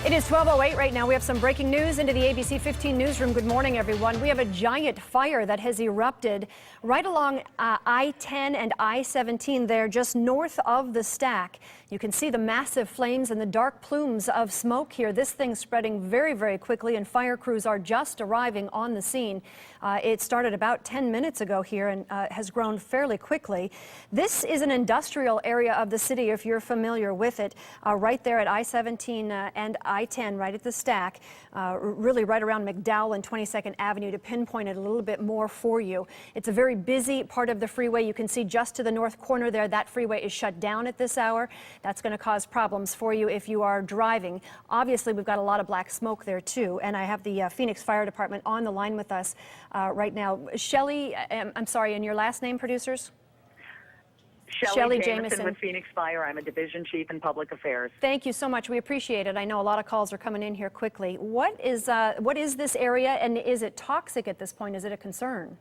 It is 12:08 right now. We have some breaking news into the ABC 15 newsroom. Good morning, everyone. We have a giant fire that has erupted right along I-10 and I-17 there, just north of the stack. You can see the massive flames and the dark plumes of smoke here. This thing's spreading very, very quickly, and fire crews are just arriving on the scene. It started about 10 minutes ago here and has grown fairly quickly. This is an industrial area of the city, if you're familiar with it, right there at I-17 and I-10, right at the stack, really right around McDowell and 22nd Avenue, to pinpoint it a little bit more for you. It's a very busy part of the freeway. You can see just to the north corner there, that freeway is shut down at this hour. That's going to cause problems for you if you are driving. Obviously, we've got a lot of black smoke there, too, and I have the Phoenix Fire Department on the line with us right now. Shelley, I'm sorry, and your last name, producers? Shelley Jameson with Phoenix Fire. I'm a division chief in public affairs. Thank you so much. We appreciate it. I know a lot of calls are coming in here quickly. What is this area, and is it toxic at this point? Is it a concern?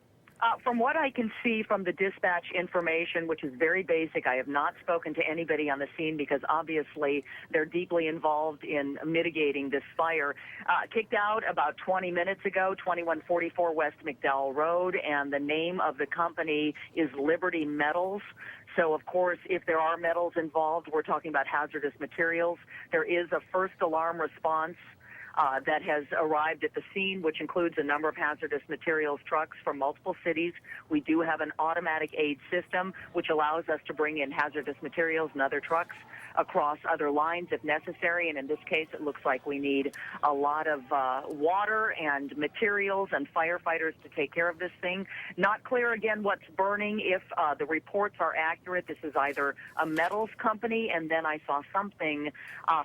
From what I can see from the dispatch information, which is very basic, I have not spoken to anybody on the scene because obviously they're deeply involved in mitigating this fire. Kicked out about 20 minutes ago, 2144 West McDowell Road, and the name of the company is Liberty Metals. So, of course, if there are metals involved, we're talking about hazardous materials. There is a first alarm response that has arrived at the scene, which includes a number of hazardous materials trucks from multiple cities. We do have an automatic aid system, which allows us to bring in hazardous materials and other trucks across other lines if necessary. And in this case, it looks like we need a lot of water and materials and firefighters to take care of this thing. Not clear, again, what's burning. If the reports are accurate, this is either a metals company, and then I saw something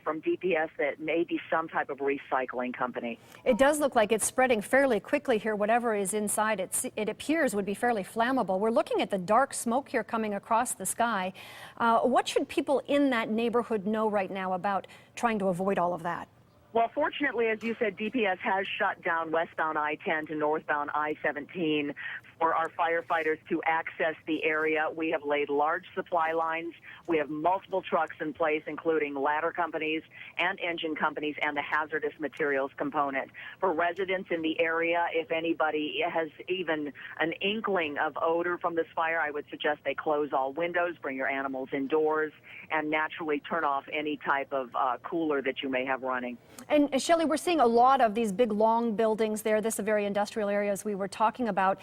from DPS that may be some type of recycling company. It does look like it's spreading fairly quickly here. Whatever is inside it appears would be fairly flammable. We're looking at the dark smoke here coming across the sky. What should people in that neighborhood know right now about trying to avoid all of that? Well, fortunately, as you said, DPS has shut down westbound I-10 to northbound I-17 for our firefighters to access the area. We have laid large supply lines. We have multiple trucks in place, including ladder companies and engine companies and the hazardous materials component. For residents in the area, if anybody has even an inkling of odor from this fire, I would suggest they close all windows, bring your animals indoors, and naturally turn off any type of cooler that you may have running. And Shelley, we're seeing a lot of these big, long buildings there. This is a very industrial area, as we were talking about.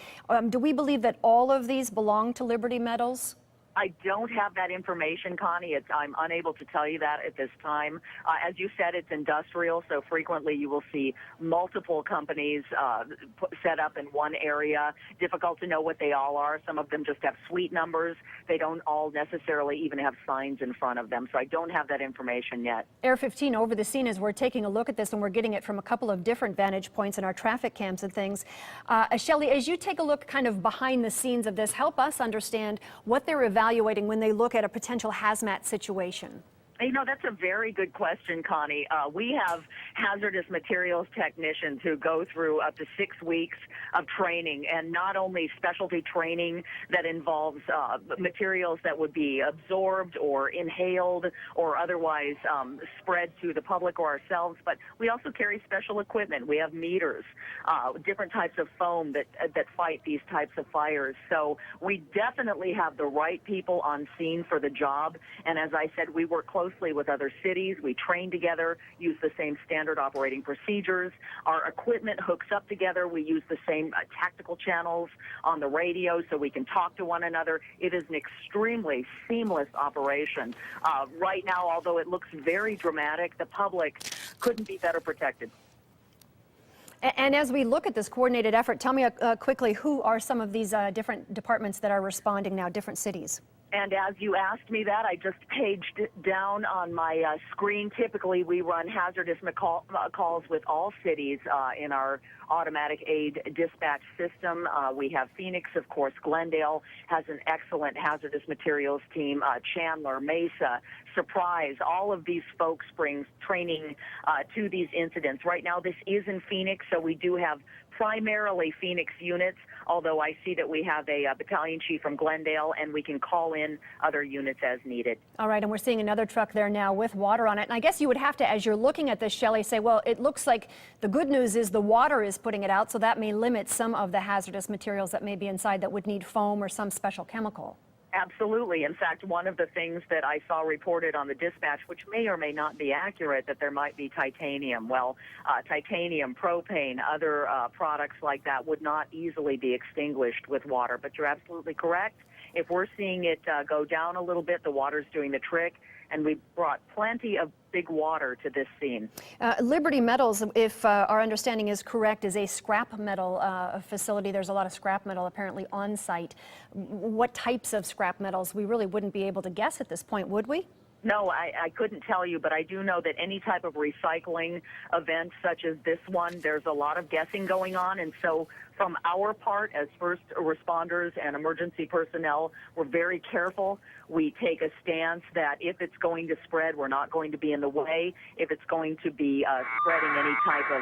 Do we believe that all of these belong to Liberty Metals? I don't have that information, Connie. I'm unable to tell you that at this time. As you said, it's industrial, so frequently you will see multiple companies set up in one area. Difficult to know what they all are. Some of them just have suite numbers. They don't all necessarily even have signs in front of them, so I don't have that information yet. Air 15 over the scene as we're taking a look at this, and we're getting it from a couple of different vantage points in our traffic cams and things. Shelley, as you take a look kind of behind the scenes of this, help us understand what they're evaluating when they look at a potential hazmat situation. You know, that's a very good question, Connie. We have hazardous materials technicians who go through up to 6 weeks of training, and not only specialty training that involves materials that would be absorbed or inhaled or otherwise spread to the public or ourselves, but we also carry special equipment. We have meters, different types of foam that fight these types of fires. So we definitely have the right people on scene for the job, and as I said, we work closely with other cities. We train together, use the same standard operating procedures. Our equipment hooks up together. We use the same tactical channels on the radio so we can talk to one another. It is an extremely seamless operation. Right now, although it looks very dramatic, the public couldn't be better protected. And as we look at this coordinated effort, tell me quickly, who are some of these different departments that are responding now, different cities? And as you asked me that, I just paged it down on my screen. Typically, we run hazardous calls with all cities in our automatic aid dispatch system. We have Phoenix, of course. Glendale has an excellent hazardous materials team. Chandler, Mesa, Surprise, all of these folks bring training to these incidents. Right now, this is in Phoenix, so we do have primarily Phoenix units. although I see that we have a battalion chief from Glendale, and we can call in other units as needed. All right, and we're seeing another truck there now with water on it. And I guess you would have to, as you're looking at this, Shelley, say, well, it looks like the good news is the water is putting it out, so that may limit some of the hazardous materials that may be inside that would need foam or some special chemical. Absolutely. In fact, one of the things that I saw reported on the dispatch, which may or may not be accurate, that there might be titanium. Well, titanium, propane, other products like that would not easily be extinguished with water. But you're absolutely correct. If we're seeing it go down a little bit, the water's doing the trick, and we brought plenty of big water to this scene. Liberty Metals, if our understanding is correct, is a scrap metal facility. There's a lot of scrap metal apparently on site. What types of scrap metals? We really wouldn't be able to guess at this point, would we? No, I couldn't tell you, but I do know that any type of recycling event such as this one, there's a lot of guessing going on. And so from our part as first responders and emergency personnel, we're very careful. We take a stance that if it's going to spread, we're not going to be in the way. If it's going to be spreading any type of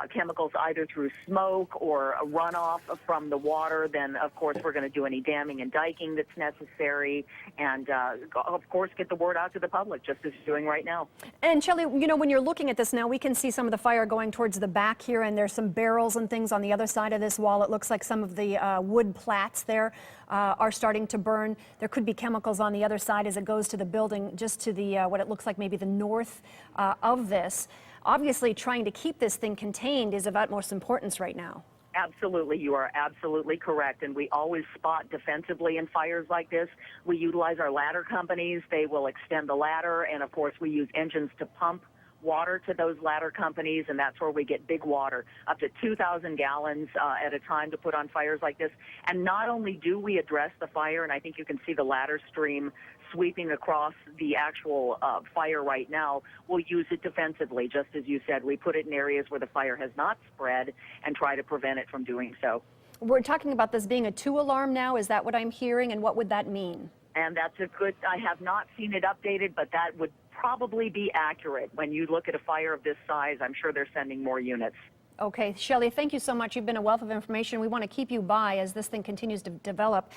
chemicals either through smoke or a runoff from the water, then of course we're going to do any damming and diking that's necessary, and of course get the word out to the public, just as you're doing right now. And Shelley, you know, when you're looking at this now, we can see some of the fire going towards the back here, and there's some barrels and things on the other side of this wall. It looks like some of the wood plats there are starting to burn. There could be chemicals on the other side as it goes to the building, just to the what it looks like maybe the north of this. Obviously, trying to keep this thing contained is of utmost importance right now. Absolutely. You are absolutely correct. And we always spot defensively in fires like this. We utilize our ladder companies. They will extend the ladder. And, of course, we use engines to pump water to those ladder companies, and that's where we get big water, up to 2,000 gallons at a time to put on fires like this. And not only do we address the fire, and I think you can see the ladder stream sweeping across the actual fire right now, we'll use it defensively. Just as you said, we put it in areas where the fire has not spread and try to prevent it from doing so. We're talking about this being a 2-alarm now. Is that what I'm hearing, and what would that mean? And that's a good, I have not seen it updated, but that would probably be accurate. When you look at a fire of this size, I'm sure they're sending more units. Okay, Shelley, thank you so much. You've been a wealth of information. We want to keep you by as this thing continues to develop.